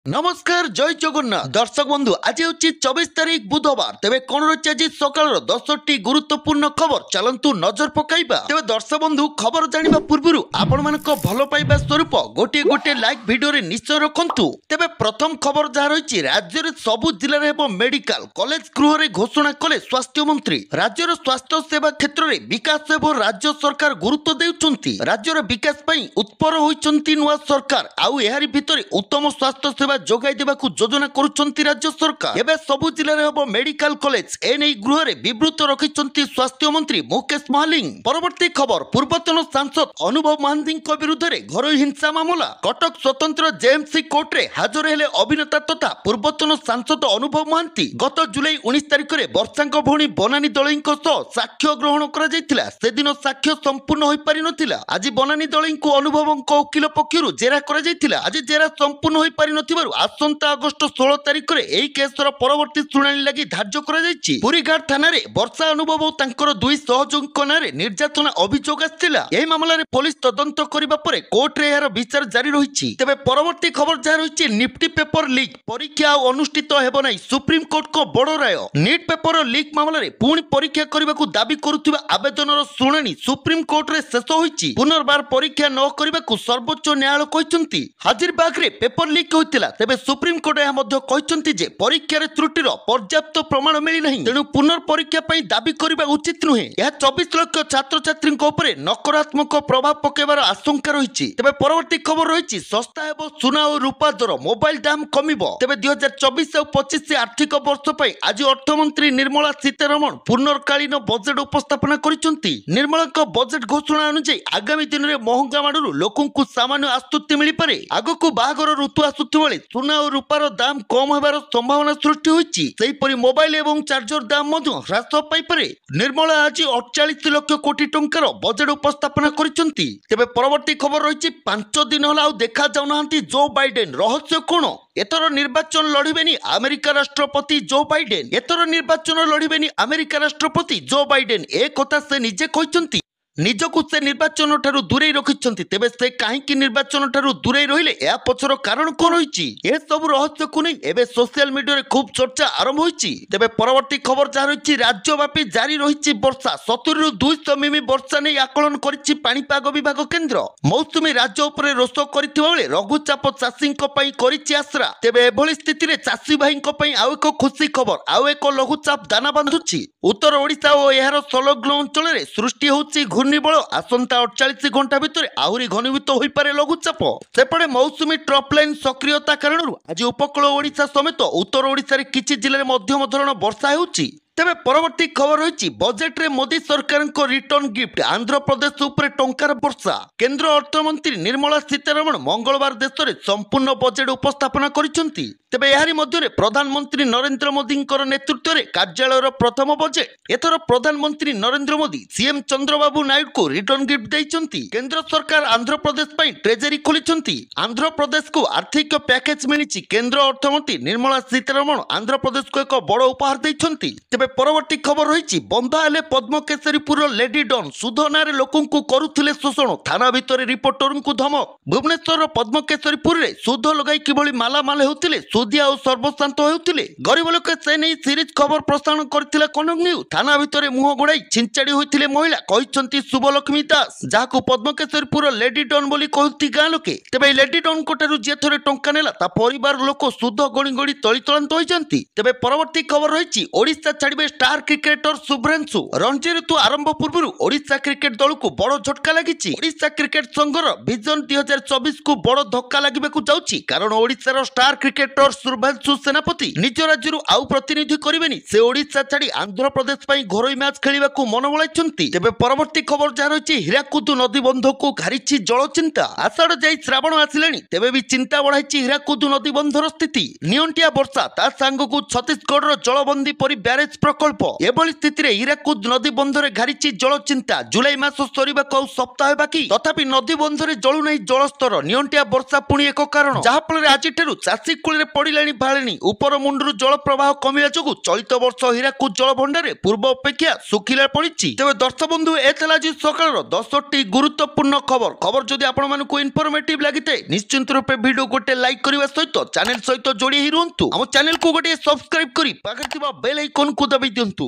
नमस्कार जय जगन्नाथ दर्शक बंधु आज हूँ 24 तारीख बुधवार तेरे कौन रही आज सकाल 10टी गुरुत्वपूर्ण खबर चलतु नजर पकाइबा तेरे दर्शक बंधु खबर जानिबा पूर्वरु आपण मानक भलो पाइबा स्वरूप गोटे गोटे लाइक वीडियो रे निश्चय रखंतु तेरे प्रथम खबर जहाँ रही राज्य रे सबु जिले रे हेबो मेडिकल कॉलेज गृह रे घोषणा कले स्वास्थ्य मंत्री राज्यर स्वास्थ्य सेवा क्षेत्र रे विकास एवं राज्य सरकार गुरुत्व देउछंती राज्यर विकास पई उत्पर होइछंती नुआ सरकार आउ एहारी भितरे उत्तम स्वास्थ्य सेवा जोगाई देबाकू योजना करुछंती राज्य सरकार एबे सबु जिले रे हबो मेडिकल कॉलेज एनै गृह रे विवृत रखिछंती स्वास्थ्य मंत्री मुकेश महालिंग परवर्ती खबर पूर्वतन सांसद अनुभव महांती विरुद्ध रे घरोई हिंसा मामला कटक स्वतंत्र जेएमसी कोर्ट रे हाजर हेले अभिनेता तथा पूर्वतन सांसद अनुभव महांती गत जुलाई 19 तारिख रे वर्षांक भौणी बनानी दलईंको सह साक्ष्य ग्रहण करा जायतिला से दिन साक्ष्य संपूर्ण होई पारि नथिला आज बनानी दलईंको अनुभवंको वकील पक्षरु जेरा करा जायतिला आज जेरा संपूर्ण होई पारि नथिबारु आसंता अगस्त 16 तारिख रे एई केसर परवर्ती सुनानी लागि धार्य करा जायछि पुरीघाट थाना रे वर्षा अनुभव और तांकर दुई सहयोगीक नारे निर्यातना अभियोग आछिला एही मामला रे पुलिस तदंत करिबा परे कोर्ट रे एहार विचार जारी रहिछि तेबे परवर्ती खबर जा रहिछि निफ्टी पेपर लीक परीक्षा अनुष्ठित हेबो नै सुप्रीम कोर्ट को बड़ राय नीट पेपर लीक मामला रे पुणी परीक्षा करबाकू दाबी करुथिबा आवेदनर सुनानी सुप्रीम कोर्ट रे शेष होइछि पुनर्बार परीक्षा न करबाकू सर्वोच्च न्यायालय कहिसंती हाजिरबाग रे पेपर लीक होइतिला तेबे सुप्रीम कोर्ट यह मध्य कहिसंती जे परीक्षा रे त्रुटिर पर्याप्त प्रमाण मिली नहीं तेणु पुनर्परीक्षा पई दाबी करबा उचित नुहे यह 24 लाख छात्र छात्री उपरे नकारात्मक प्रभाव पकेबार आशंका रहिछि तेबे परवर्ती खबर रहिछि सस्ता हेबो सुना और रूपा दर मोबाइल दाम कमिबो तेबे 2024 और 25 आर्थिक वर्ष पई आज अर्थमंत्री निर्मला सीतारमण पूर्णकालीन बजेट उपस्थापना करिसंती निर्मलाक बजेट घोषणा अनुसार आगामी दिन रे महंगा माडरू लोकंकु सामान्य आस्तुति मिली पारे आगकु बाहागर ऋतु आसुथि बेले सुना और रूपार दाम कम होबार संभावना सृष्टि होइछि सेहिपरि मोबाइल एवं चार्जर दाम मध्य ह्रास पाई पारे निर्मला आज 48 लाख कोटी टंकार बजेट उपस्थापना करिसंती तेबे परवर्ती खबर रहिछि 5 दिन होला देखा जाउनाहांती जो बाइडेन रहस्य कोन एथर निर्वाचन लढिबेनी अमेरिका राष्ट्रपति जो बाइडेन एथर निर्वाचन लढिबेनी अमेरिका राष्ट्रपति जो बाइडेन ए कथा से निजे कहिसंती निजकु से निर्वाचन ठारू दूरे रखिछंती तेबे से काहेकि निर्वाचन ठारू दूरे रहिले या पछर कारण कोन होइछि ए सब रहस्य को नै एबे सोशल मीडिया रे खूब चर्चा आरंभ होइछि तेबे परवर्ती खबर जा रहिछि राज्यव्यापी जारी रहिछि वर्षा 70 रु 200 मिमी वर्षा नै आकलन करिछि पाणीपाग विभाग केंद्र मौसुमी राज्य उपरे रोष करिथिबा बेले लघुचाप चाषींक पई करिछि आसरा तेबे एभली स्थिति रे चाषी भाईंक पई आउ एक खुशी खबर आउ एक लघुचाप दाना बांधुछि उत्तर ओडिशा और एहार संलग्न अंचल रे सृष्टि होछि घूर्णिबल आसंता 48 घंटा भितर आहुरी घनीभूत हो पारे लघुचाप सेपटे मौसुमी ट्रफ लाइन सक्रियता कारण आज उपकूल ओडिशा समेत उत्तर ओडिशा रे किछि जिले रे मध्यम धरण वर्षा हेउछि तेबे परवर्ती खबर रही बजेट रे मोदी सरकार को रिटर्न गिफ्ट आंध्र प्रदेश उपरे टंकार वर्षा केंद्र अर्थमंत्री निर्मला सीतारमण मंगलवार देश में संपूर्ण बजेट उपस्थापना करिसंती तेबे एहारी मध्य रे प्रधानमंत्री नरेंद्र मोदी नेतृत्व रे कार्यालयर प्रथम बजेट एथर प्रधानमंत्री नरेंद्र मोदी सीएम चंद्रबाबू नायडू को रिटर्न गिफ्ट देइचंती केंद्र सरकार आंध्र प्रदेश पई ट्रेजरी खोलिचंती आंध्र प्रदेश को आर्थिक पैकेज मिलिछि केंद्र अर्थमंत्री निर्मला सीतारमण आंध्र प्रदेश को एक बड़ उपहार देइचंती तेबे परवर्ती खबर रही बंधा हेले पद्मकेशरीपुर लेडी डॉन सुध नारे लोकंकु करुथिले शोषण थाना भितर रिपोर्टर को धमक भुवनेश्वर पद्मकेशरीपुर रे सुध लगाई किभली मालामाल हेउथिले सुदिया और सर्वशांत हेउथिले गरीब लोक से नहीं सीरीज खबर प्रसारण करथिले कनक न्यूज थाना भितर मुह गोड़ाई छिंचाड़ी होइथिले महिला कहिसंती शुभलक्ष्मी दास जाहाकु पद्मकेशरीपुर लेडी डॉन बोली कहती गाँ लोके तेबे लेडी डॉन कोठारु जे थरे टंका नेला ता परिवार लोक सुध गणी गणी तळितळांत होइजंती तेबे परवर्ती खबर रही ओडिशा छाड़िबे स्टार क्रिकेटर शुभ्रांशु रणजी ऋतु आरंभ पूर्व ओडिशा क्रिकेट दल को बड़ झटका लगी ओडिशा क्रिकेट संघर विजन 2024 को बड़ धक्का लगे जाउछि कारण ओडिशार स्टार क्रिकेटर शुभ्रांशु सेनापति निज राज्य आउ प्रतिनिधि करेनि से ओडिशा छाड़ी आंध्र प्रदेश पई घरोई मैच खेलिबा को मन बलाइछंती तेबे परवर्ती खबर जा रही हीराकुद नदी बंध को घारिछि जल चिंता आषाढ़ जाई श्रावण आसिलानी तेबे भी चिंता बढ़ाइछि हीराकुद नदी बंधर स्थिति नियंटिया वर्षा ता सांगकु छत्तीसगढ़ जलबंदी परि ब्यारेज प्रकल्प एभली स्थिति रे हीराकुद नदी बंधरे घारिछि जल चिंता जुलाई मास सरीबाकु आउ सप्ताह बाकी तथापि नदी बंधरे जळु नै जलस्तर नियंटिया वर्षा पुणी एक कारण जहा फल आज चाषी कूल ପଡ଼ିଲାଣି ଭାଳେଣି ଉପର ମୁଣ୍ଡରୁ ଜଳ ପ୍ରବାହ କମିବା ଯୋଗୁଁ ଚଳିତ ବର୍ଷ ହୀରାକୁଦ ଜଳ ଭଣ୍ଡାରରେ ପୂର୍ବ ଅପେକ୍ଷା ଶୁଖିଲା ପଡ଼ିଛି। ତେବେ ଦର୍ଶକ ବନ୍ଧୁ ଏ ଥିଲା ଆଜି ସକାଳର 10ଟି ଗୁରୁତ୍ୱପୂର୍ଣ୍ଣ ଖବର ଯଦି ଆପଣମାନଙ୍କୁ ଇନଫର୍ମେଟିଭ ଲାଗିଥାଏ ନିଶ୍ଚିନ୍ତ ରୂପେ ଭିଡ଼ିଓ ଗୋଟେ ଲାଇକ୍ କରିବା ସହିତ ଚ୍ୟାନେଲ ସହିତ ଯୋଡ଼ି ହୋଇ ରୁହନ୍ତୁ। ଆମ ଚ୍ୟାନେଲକୁ ଗୋଟେ ସବସ୍କ୍ରାଇବ କରି ପାଖରେ ଥିବା ବେଲ୍ ଆଇକନକୁ ଦବାଇ ଦିଅନ୍ତୁ।